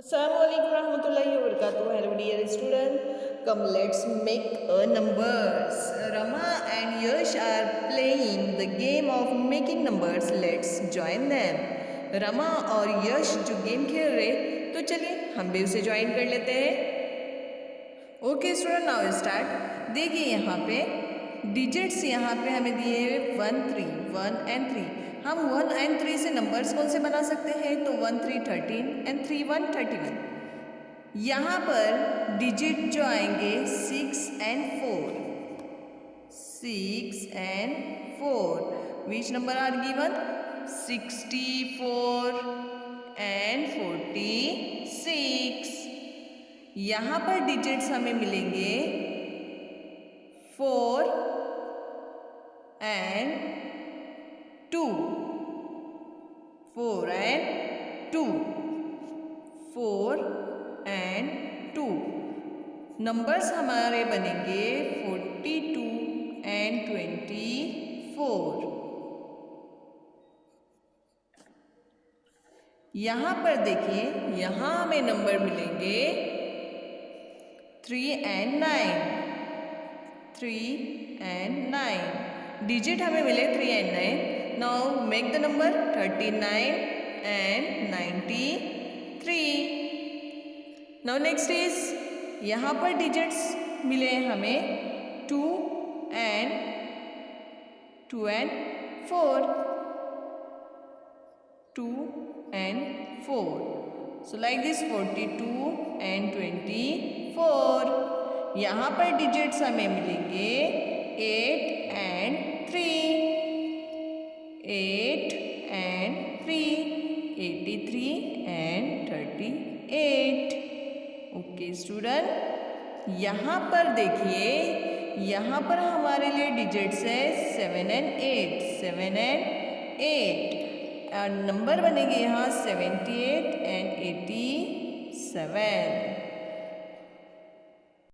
Assalamualaikum warahmatullahi wabarakatuh. Hello dear student. Come let's make a numbers. Rama and Yash are playing the game of making numbers. Let's join them. Rama और यश जो game खेल रहे, तो चलिए हम भी उसे ज्वाइन कर लेते हैं. Okay student, now start. देखिए यहाँ पे डिजिट्स यहाँ पे हमें दिए हैं 1 3 1 एंड 3. हम 1 एंड 3 से नंबर्स कौन से बना सकते हैं? तो 1 3 13 एंड 3 1 31. यहाँ पर डिजिट जो आएंगे 6 and 4. 6 and 4. Which number are given? 64 and 46. यहाँ पर डिजिट्स हमें मिलेंगे 4 एंड 2. 4 एंड 2. 4 एंड 2. नंबर्स हमारे बनेंगे 42 एंड 24. यहाँ पर देखिए, यहाँ हमें नंबर मिलेंगे 3 एंड 9. 3 एंड 9. डिजिट हमें मिले 3 and 9. Now make the number 39 and 93. Now next is, यहाँ पर डिजिट्स मिले हमें 2 and 4. 2 and 4. So like this 42 and 24. यहाँ पर डिजिट्स हमें मिलेंगे 8 and 3. 8 and 3. 83 and 38. Okay student, यहाँ पर देखिए, यहाँ पर हमारे लिए डिजिट्स है 7 and 8. 7 and 8. और नंबर बनेंगे यहाँ 78 and 87.